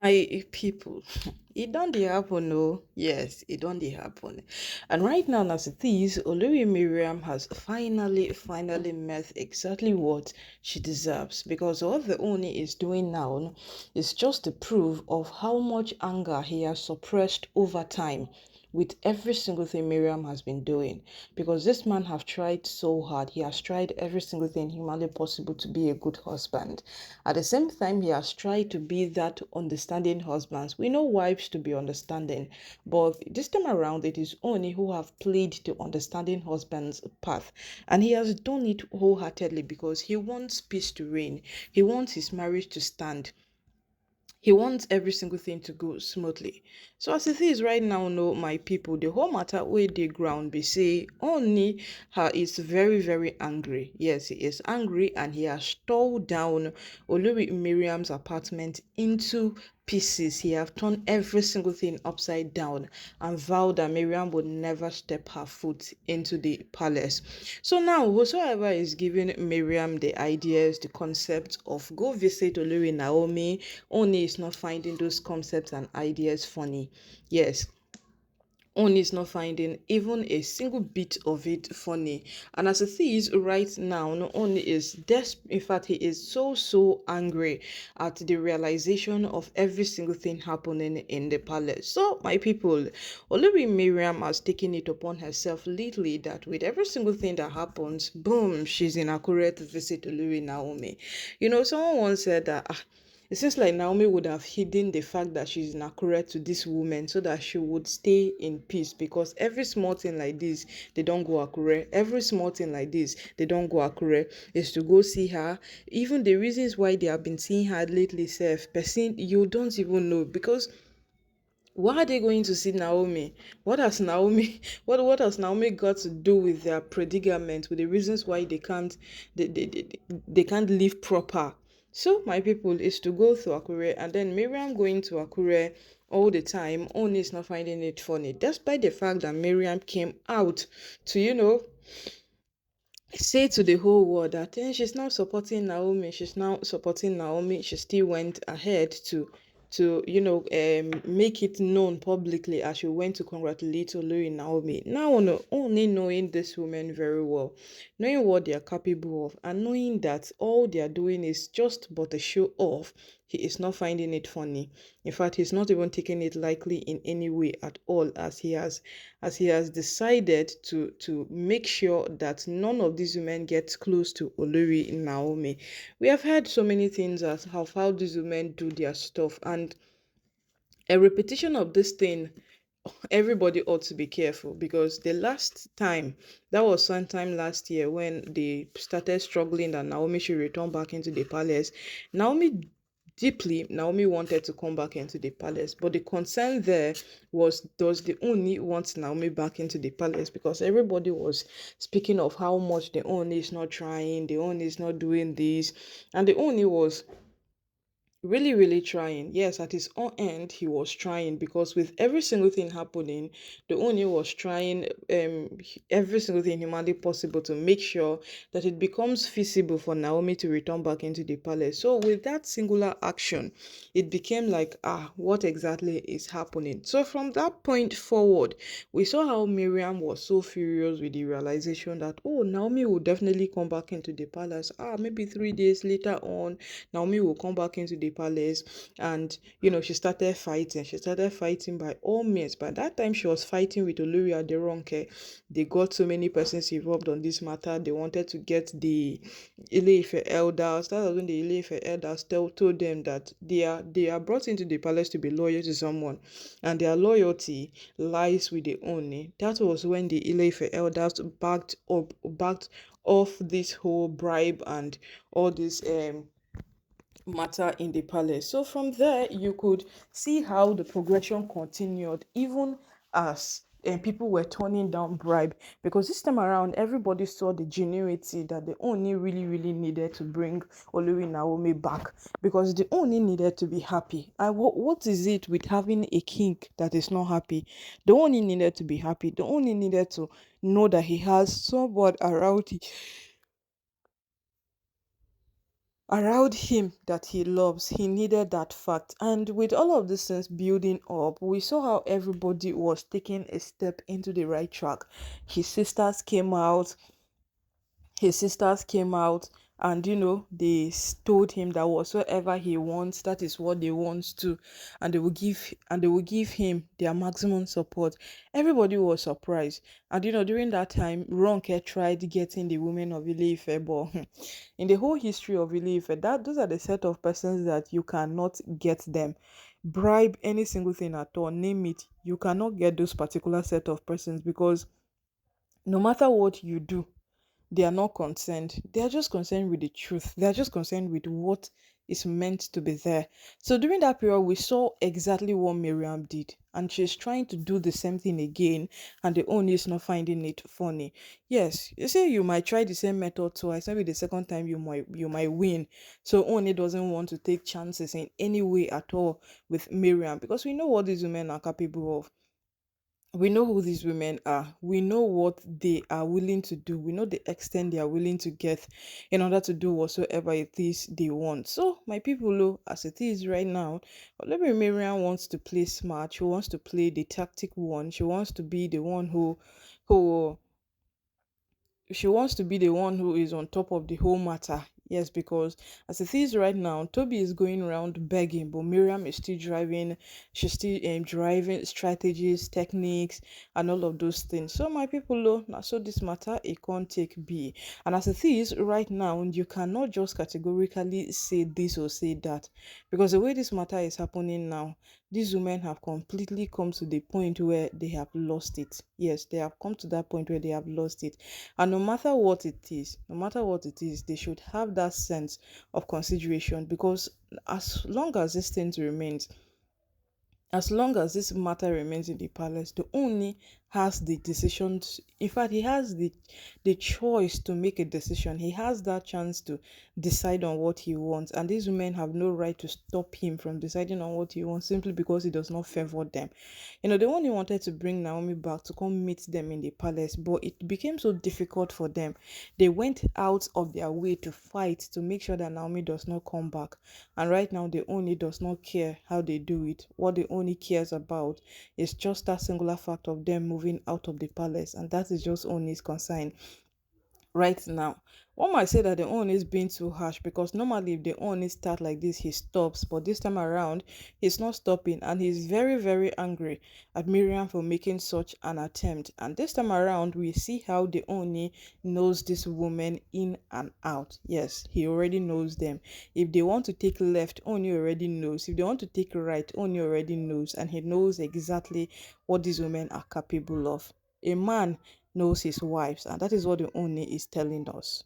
I people, it don't dey happen, no. Yes, it don't dey happen. And right now, as it is, Olori Miriam has finally met exactly what she deserves. Because what the Oni is doing now is just a proof of how much anger he has suppressed over time with every single thing Miriam has been doing. Because this man have tried so hard. He has tried every single thing humanly possible to be a good husband. At the same time, he has tried to be that understanding husband. We know wives to be understanding, but this time around, it is only who have played the understanding husband's path. And he has done it wholeheartedly because he wants peace to reign. He wants his marriage to stand. He wants every single thing to go smoothly. So as it is right now, no, my people, the whole matter where the ground be say only her is very angry. Yes, he is angry and he has tore down Olori Miriam's apartment into pieces. He have turned every single thing upside down and vowed that Miriam would never step her foot into the palace. So now, whosoever is giving Miriam the ideas, the concept of go visit Olori Naomi, Oni is not finding those concepts and ideas funny. Yes, Oni is not finding even a single bit of it funny. And as it is right now, not only is desperate, in fact, he is so angry at the realization of every single thing happening in the palace. So, my people, Olori Miriam has taken it upon herself lately that with every single thing that happens, boom, she's in Akure to visit Olori Naomi. Someone once said that it seems like Naomi would have hidden the fact that she's in Akure to this woman so that she would stay in peace because every small thing like this, they don't go Akure. Every small thing like this, they don't go Akure. Is to go see her. Even the reasons why they have been seeing her lately, self, person, you don't even know because why are they going to see Naomi? What has Naomi what has Naomi got to do with their predicament, with the reasons why they can't live proper? So my people is to go to Akure and then Miriam going to Akure all the time. Only is not finding it funny, despite the fact that Miriam came out to, say to the whole world that she's now supporting Naomi. She's now supporting Naomi. She still went ahead to make it known publicly as she went to congratulate Olori Naomi. Now only knowing this woman very well, knowing what they are capable of, and knowing that all they are doing is just but a show off, he is not finding it funny. In fact, he's not even taking it lightly in any way at all, as he has decided to make sure that none of these women get close to Olori Naomi. We have heard so many things as how these women do their stuff, and a repetition of this thing, everybody ought to be careful because the last time, that was sometime last year when they started struggling that Naomi should return back into the palace. Naomi wanted to come back into the palace, but the concern there was, does the Oni want Naomi back into the palace? Because everybody was speaking of how much the Oni is not trying, the Oni is not doing this, and the Oni was really trying. Yes, at his own end he was trying because with every single thing happening, the Oni was trying every single thing humanly possible to make sure that it becomes feasible for Naomi to return back into the palace. So with that singular action, it became like, what exactly is happening? So from that point forward, we saw how Miriam was so furious with the realization that, oh, Naomi will definitely come back into the palace. Maybe 3 days later on, Naomi will come back into the palace, and she started fighting. She started fighting by all means. By that time, she was fighting with Olori Aderonke. They got so many persons involved on this matter. They wanted to get the Ile-Ife elders. That was when the Ile-Ife elders told them that they are brought into the palace to be loyal to someone, and their loyalty lies with the Oni. That was when the Ile-Ife elders backed off this whole bribe and all this matter in the palace. So from there, you could see how the progression continued, even as people were turning down bribe, because this time around everybody saw the genuinity that the Oni really needed to bring Olori Naomi back, because the Oni needed to be happy. And what is it with having a king that is not happy? The Oni needed to be happy. The Oni needed to know that he has someone around around him that he loves. He needed that fact. And with all of these things building up, we saw how everybody was taking a step into the right track. His sisters came out, his sisters came out and they told him that whatsoever he wants, that is what they want to, and they will give him their maximum support. Everybody was surprised. And during that time, Ronke tried getting the women of Ile-Ife, but in the whole history of Ile-Ife, that those are the set of persons that you cannot get them, bribe any single thing at all, name it, you cannot get those particular set of persons, because no matter what you do, they are not concerned. They are just concerned with the truth. They are just concerned with what is meant to be there. So during that period, we saw exactly what Miriam did, and she's trying to do the same thing again, and the owner is not finding it funny. Yes, you say you might try the same method twice. Maybe the second time you might win. So Oni doesn't want to take chances in any way at all with Miriam, because we know what these women are capable of. We know who these women are. We know what they are willing to do. We know the extent they are willing to get in order to do whatsoever it is they want. So, my people, as it is right now, Olivia Miriam wants to play smart. She wants to play the tactic one. She wants to be the one who she wants to be the one who is on top of the whole matter. Yes, because as it is right now, Toby is going around begging, but Miriam is still driving. She's still driving strategies, techniques, and all of those things. So my people, now so this matter it can't take be. And as it is right now, you cannot just categorically say this or say that, because the way this matter is happening now, these women have completely come to the point where they have lost it. Yes, they have come to that point where they have lost it. And no matter what it is, no matter what it is, they should have that sense of consideration, because as long as this thing remains, as long as this matter remains in the palace, the only has the decisions. In fact, he has the choice to make a decision. He has that chance to decide on what he wants, and these women have no right to stop him from deciding on what he wants simply because he does not favor them. They only wanted to bring Naomi back to come meet them in the palace, but it became so difficult for them. They went out of their way to fight to make sure that Naomi does not come back. And right now, the only does not care how they do it. What the only cares about is just that singular fact of them moving out of the palace, and that is just Oni's concern right now. One might say that the own is being too harsh, because normally if the own is start like this, he stops. But this time around, he's not stopping, and he's very, very angry at Miriam for making such an attempt. And this time around, we see how the Oni knows this woman in and out. Yes, he already knows them. If they want to take left, Oni already knows. If they want to take right, Oni already knows, and he knows exactly what these women are capable of. A man knows his wives, and that is what the Oni is telling us.